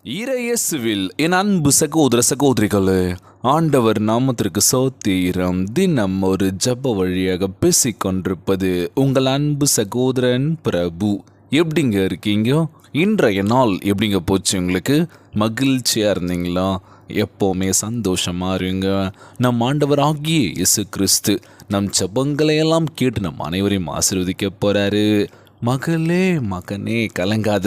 இறையேசுவில் என் அன்பு சகோதர சகோதரிகளே, ஆண்டவர் நாமத்திற்கு சோத்திரம். தினம் ஒரு ஜப வழியாக பேசிக்கொண்டிருப்பது உங்கள் அன்பு சகோதரன் பிரபு. எப்படிங்க இருக்கீங்க? இன்றைய நாள் எப்படிங்க போச்சு? உங்களுக்கு மகிழ்ச்சியாக இருந்தீங்களா? எப்போவுமே சந்தோஷமாக இருங்க. நம் ஆண்டவர் ஆகிய இயேசு கிறிஸ்து நம் ஜபங்களையெல்லாம் கேட்டு நம் அனைவரையும் ஆசீர்வதிக்க போகிறாரு. மகளே மகனே கலங்காத,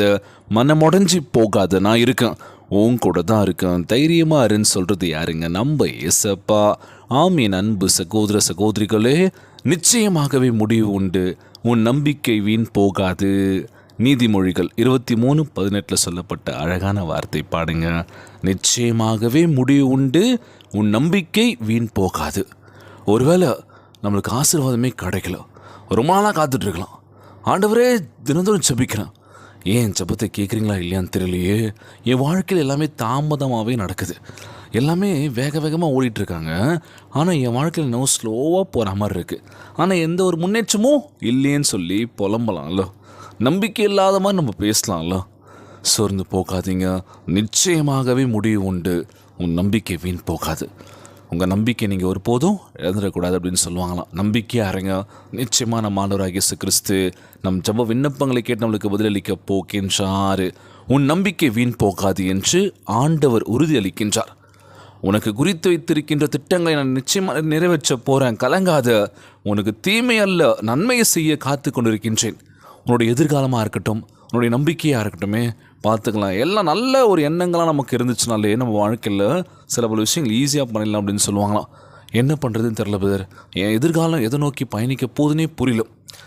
மனமுடைஞ்சி போகாத, நான் இருக்கேன், உன் கூட தான் இருக்கேன், தைரியமாக இருன்னு சொல்கிறது யாருங்க? நம்ம ஏசப்பா. ஆம் என் அன்பு சகோதர சகோதரிகளே, நிச்சயமாகவே முடிவு உண்டு, உன் நம்பிக்கை வீண் போகாது. நீதிமொழிகள் 23:18 சொல்லப்பட்ட அழகான வார்த்தை பாடுங்க. நிச்சயமாகவே முடிவு உண்டு, உன் நம்பிக்கை வீண் போகாது. ஒருவேளை நம்மளுக்கு ஆசீர்வாதமே கிடைக்கல, ரொம்ப நாளாக காத்துட்ருக்கலாம். ஆண்டவரே தினந்தோறும் ஜெபிக்கிறேன், ஏன் ஜெபத்தை கேட்குறீங்களா இல்லையான்னு தெரியலையே, என் வாழ்க்கையில் எல்லாமே தாமதமாகவே நடக்குது, எல்லாமே வேக வேகமாக ஓடிட்டுருக்காங்க, ஆனால் என் வாழ்க்கையில் இன்னும் ஸ்லோவாக போகிற மாதிரி இருக்குது, ஆனால் எந்த ஒரு முன்னேற்றமும் இல்லைன்னு சொல்லி புலம்பலாம்ல, நம்பிக்கை இல்லாத மாதிரி நம்ம பேசலாம்ல. சோர்ந்து போகாதீங்க, நிச்சயமாகவே முடிவு உண்டு, உன் நம்பிக்கை வீண் போகாது. உங்கள் நம்பிக்கை நீங்கள் ஒருபோதும் இழந்துடக்கூடாது அப்படின்னு சொல்லுவாங்களாம். நம்பிக்கையாக இருங்க. நிச்சயமாக நம்ம ஆண்டவராகிய இயேசு கிறிஸ்து நம் ஜெப விண்ணப்பங்களை கேட்டு நம்மளுக்கு பதிலளிக்க போகின்றார். உன் நம்பிக்கை வீண் போகாது என்று ஆண்டவர் உறுதியளிக்கின்றார். உனக்கு குறித்து வைத்திருக்கின்ற திட்டங்களை நான் நிச்சயமாக நிறைவேற்ற போகிறேன், கலங்காத, உனக்கு தீமை அல்ல நன்மையை செய்ய காத்து கொண்டிருக்கின்றேன். உன்னுடைய எதிர்காலமாக இருக்கட்டும், உன்னுடைய நம்பிக்கையாக இருக்கட்டுமே, பார்த்துக்கலாம். எல்லாம் நல்ல ஒரு எண்ணங்களாக நமக்கு இருந்துச்சுனாலே நம்ம வாழ்க்கையில் சில பல விஷயங்கள் ஈஸியாக பண்ணிடலாம் அப்படின்னு சொல்லுவாங்களாம். என்ன பண்ணுறதுன்னு தெரில பிரதர், என் எதிர்காலம் எதை நோக்கி பயணிக்க போதுன்னே புரியல,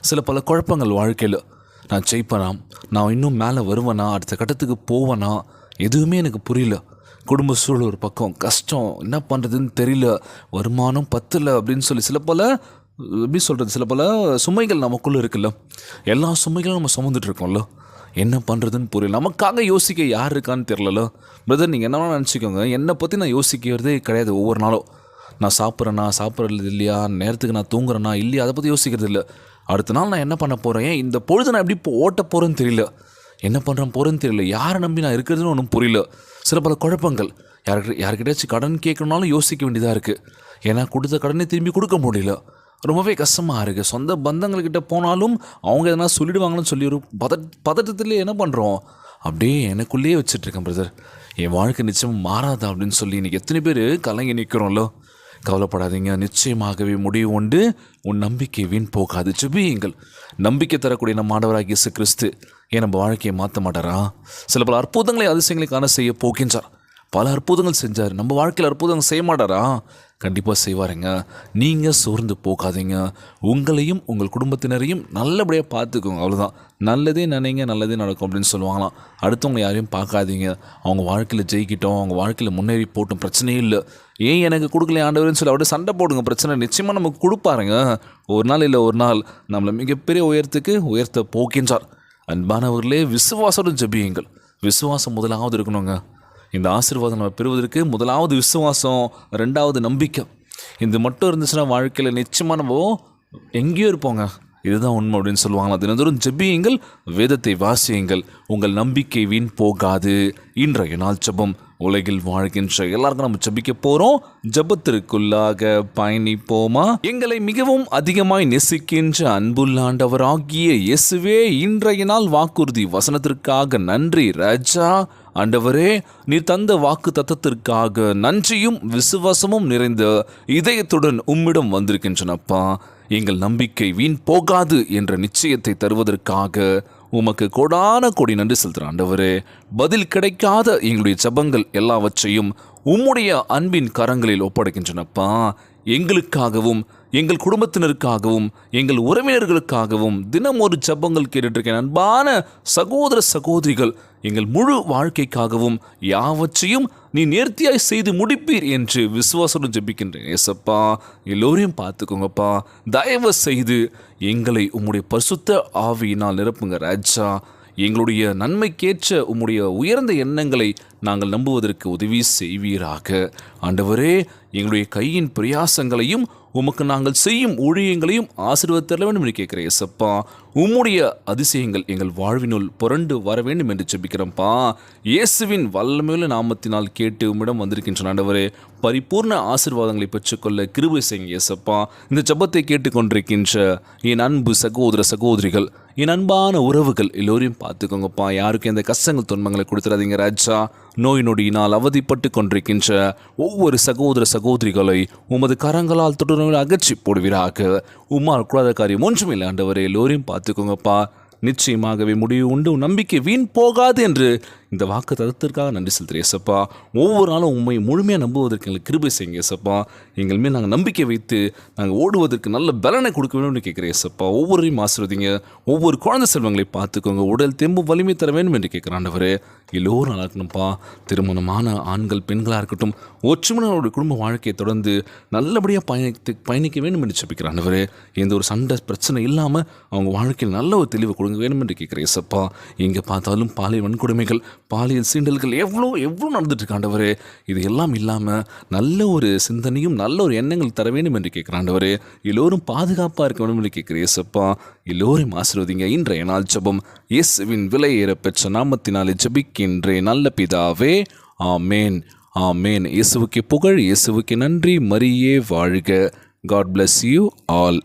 சில பல குழப்பங்கள் வாழ்க்கையில். நான் ஜெயிப்பேனா, நான் இன்னும் மேலே வருவேனா, அடுத்த கட்டத்துக்கு போவேனா, எதுவுமே எனக்கு புரியல. குடும்ப சூழல் ஒரு பக்கம் கஷ்டம், என்ன பண்ணுறதுன்னு தெரியல, வருமானம் பத்தலை அப்படின்னு சொல்லி சில பல எப்படி சொல்கிறது, சில பல சுமைகள் நமக்குள்ளே இருக்குல்ல, எல்லா சுமைகளும் நம்ம சுமந்துட்டு இருக்கோம்ல, என்ன பண்ணுறதுன்னு புரியல. நமக்காக யோசிக்க யார் இருக்கான்னு தெரிலல. பிரதர் நீங்கள் என்ன நினச்சிக்கோங்க, என்னை பற்றி நான் யோசிக்கிறதே கிடையாது. ஒவ்வொரு நாளும் நான் சாப்பிட்றது இல்லையா, நேரத்துக்கு நான் தூங்குறேன்னா இல்லையா, அதை பற்றி யோசிக்கிறது இல்லை. அடுத்த நாள் நான் என்ன பண்ண போகிறேன், இந்த பொழுது நான் எப்படி ஓட்ட போகிறேன்னு தெரியல, என்ன பண்ணுறேன் போகிறேன்னு தெரியல, யாரை நம்பி நான் இருக்கிறதுன்னு ஒன்றும் புரியல. சில பல குழப்பங்கள், யாருக்கிட்டாச்சும் கடன் கேட்கணுனாலும் யோசிக்க வேண்டியதாக இருக்குது. ஏன்னா கொடுத்த கடனே திரும்பி கொடுக்க முடியல, ரொம்பவே கஷ்டமாக இருக்குது. சொந்த பந்தங்கள்கிட்ட போனாலும் அவங்க எதனா சொல்லிவிடுவாங்கன்னு சொல்லி ஒரு பதட்டத்திலே என்ன பண்ணுறோம், அப்படியே எனக்குள்ளேயே வச்சுட்ருக்கேன் பிரதர், என் வாழ்க்கை நிச்சயம் மாறாதா அப்படின்னு சொல்லி இன்றைக்கி எத்தனை பேர் கலங்கி நிற்கிறோம்ல. கவலைப்படாதீங்க, நிச்சயமாகவே முடிவு உண்டு, உன் நம்பிக்கை வீண் போகாது. ஜெபியுங்கள். நம்பிக்கை தரக்கூடிய நம்ம ஆண்டவராகிய இயேசு கிறிஸ்து ஏன் நம்ம வாழ்க்கையை மாற்ற மாட்டாரா? சில பல அற்புதங்களை அதிசயங்களை காண செய்ய போகின்றார். பல அற்புதங்கள் செஞ்சார், நம்ம வாழ்க்கையில் அற்புதங்கள் செய்ய மாட்டாரா? கண்டிப்பாக செய்வாருங்க. நீங்கள் சோர்ந்து போகாதீங்க, உங்களையும் உங்கள் குடும்பத்தினரையும் நல்லபடியாக பார்த்துக்கோங்க, அவ்வளோதான். நல்லதே நினைங்க, நல்லதே நடக்கும் அப்படின்னு சொல்லுவாங்களாம். அடுத்தவங்க யாரையும் பார்க்காதீங்க, அவங்க வாழ்க்கையில் ஜெயிக்கிட்டோம், அவங்க வாழ்க்கையில் முன்னேறி போட்டும், பிரச்சனையே இல்லை, ஏன் எனக்கு கொடுக்கல ஆண்டவர்னு சொல்லி அப்படியே சண்டை போடுங்க, பிரச்சனை நிச்சயமாக நமக்கு கொடுப்பாருங்க. ஒரு நாள் இல்லை ஒரு நாள் நம்மளை மிகப்பெரிய உயரத்துக்கு உயர்த்த போகின்றார். அன்பானவர்களே, விசுவாசம் ஜெபியுங்கள். விசுவாசம் முதலாவது இருக்கணுங்க. இந்த ஆசீர்வாதம் நம்ம பெறுவதற்கு முதலாவது விசுவாசம், ரெண்டாவது நம்பிக்கை. இது மட்டும் இருந்துச்சுன்னா வாழ்க்கையில் நிச்சயமாக நம்ம எங்கேயோ இருப்போங்க. இதுதான் உண்மை அப்படின்னு சொல்லுவாங்களா. தினந்தோறும் ஜெபியுங்கள், வேதத்தை வாசியுங்கள், உங்கள் நம்பிக்கை வீண் போகாது. இன்றைய நாள் ஜெபம். உலகில் வாழ்கின்ற எல்லாருக்கும் நம்ம ஜெபிக்க போகிறோம். ஜெபத்திற்குள்ளாக பயணிப்போமா? எங்களை மிகவும் அதிகமாய் நேசிக்கின்ற அன்புள்ள ஆண்டவராகிய இயேசுவே, இன்றைய நாள் வாக்குறுதி வசனத்திற்காக நன்றி ராஜா. ஆண்டவரே, நீர் தந்த வாக்கு தத்தத்திற்காக நன்றியும் விசுவாசமும் நிறைந்த இதயத்துடன் உம்மிடம் வந்திருக்கின்றனப்பா. எங்கள் நம்பிக்கை வீண் போகாது என்ற நிச்சயத்தை தருவதற்காக உமக்கு கோடான கோடி நன்றி செலுத்துகிறேன் ஆண்டவரே. பதில் கிடைக்காத எங்களுடைய ஜெபங்கள் எல்லாவற்றையும் உம்முடைய அன்பின் கரங்களில் ஒப்படைக்கின்றனப்பா. எங்களுக்காகவும் எங்கள் குடும்பத்தினருக்காகவும் எங்கள் உறவினர்களுக்காகவும் தினம் ஒரு ஜெபங்கள் கேட்டுருக்கேன். அன்பான சகோதர சகோதரிகள், எங்கள் முழு வாழ்க்கைக்காகவும் யாவற்றையும் நீ நேர்த்தியாய் செய்து முடிப்பீர் என்று விசுவாசம் ஜெபிக்கின்றேன் ஏசப்பா. எல்லோரையும் பார்த்துக்கோங்கப்பா. தயவு செய்து எங்களை உம்முடைய பரிசுத்த ஆவியினால் நிரப்புங்க ராஜா. எங்களுடைய நன்மைக்கேற்ற உம்முடைய உயர்ந்த எண்ணங்களை நாங்கள் நம்புவதற்கு உதவி செய்வீராக. ஆண்டவரே, எங்களுடைய கையின் பிரயாசங்களையும் உமக்கு நாங்கள் செய்யும் ஊழியங்களையும் ஆசீர்வதித்தர வேண்டும் என்று கேட்கிறேன் இயேசப்பா. உம்முடைய அதிசயங்கள் எங்கள் வாழ்வினுள் புரண்டு வர வேண்டும் என்று ஜெபிக்கிறோம்ப்பா. இயேசுவின் வல்லமையுள்ள நாமத்தினால் கேட்டு உம்மிடம் வந்திருக்கின்ற ஆண்டவரே, பரிபூர்ண ஆசீர்வாதங்களை பெற்றுக்கொள்ள கிருபை செய்யுங்க இயேசப்பா. இந்த ஜெபத்தை கேட்டுக்கொண்டிருக்கின்ற என் அன்பு சகோதர சகோதரிகள், என் அன்பான உறவுகள் எல்லோரையும் பார்த்துக்கோங்கப்பா. யாருக்கும் எந்த கஷ்டங்கள் துன்பங்களை கொடுத்துடாதீங்க ராஜா. நோய் நொடியினால் அவதிப்பட்டு கொண்டிருக்கின்ற ஒவ்வொரு சகோதர சகோதரிகளை உமது கரங்களால் தொற்று அகற்றி போடுவீராக. உம்மால் கூடாத காரியம் ஒன்றுமில்லை ஆண்டவரே. எல்லோரையும் பார்த்துக்கோங்கப்பா. நிச்சயமாகவே முடிவு உண்டு, நம்பிக்கை வீண் போகாது என்று இந்த வாக்கு தத்துவத்திற்காக நன்றி செலுத்துகிறேன் இயேசப்பா. ஒவ்வொரு நாளும் உண்மை முழுமையாக நம்புவதற்கு எங்களுக்கு கிருபை செய்யுங்க இயேசப்பா. எங்கள் மேல் நாங்கள் நம்பிக்கை வைத்து நாங்கள் ஓடுவதற்கு நல்ல பலனை கொடுக்க வேண்டும்னு கேட்குறேன் இயேசப்பா. ஒவ்வொருவரையும் ஆசீர்வதிங்க. ஒவ்வொரு குழந்தை செல்வங்களை பார்த்துக்கோங்க. உடல் தெம்பு வலிமை தர வேண்டும் என்று கேட்குறேன் ஆண்டவரே. எல்லோரும் நல்லா இருக்கணும்ப்பா. திருமணமான ஆண்கள் பெண்களாக இருக்கட்டும், ஒற்றுமையோட குடும்ப வாழ்க்கையை தொடர்ந்து நல்லபடியாக பயணிக்க வேண்டும் என்று ஜெபிக்கிறேன் ஆண்டவரே. எந்த ஒரு சண்டை பிரச்சனை இல்லாமல் அவங்க வாழ்க்கையில் நல்ல ஒரு தெளிவு கொடுங்க வேண்டும் என்று கேட்குறேன் இயேசப்பா. எங்கே பார்த்தாலும் பாலியல் வன்கொடுமைகள், பாலியல் சீண்டல்கள் எவ்வளோ நடந்துட்டு இருக்கு ஆண்டவரே. இது எல்லாம் இல்லாமல் நல்ல ஒரு சிந்தனையும் நல்ல ஒரு எண்ணங்கள் தர வேண்டும் என்று கேட்குறேன் ஆண்டவரே. எல்லோரும் பாதுகாப்பாக இருக்க வேண்டும் என்று கேட்குறேன் இயேசப்பா. எல்லோரும் ஆசீர்வதிங்க. இன்றைய நாள் ஜெபம் இயேசுவின் விலையேற பெற்ற நாமத்தினாலே ஜெபிக்கின்றேன் நல்ல பிதாவே. ஆமேன், ஆமேன். இயேசுவுக்கு புகழ், இயேசுவுக்கு நன்றி. மரியே வாழ்க. God bless you all.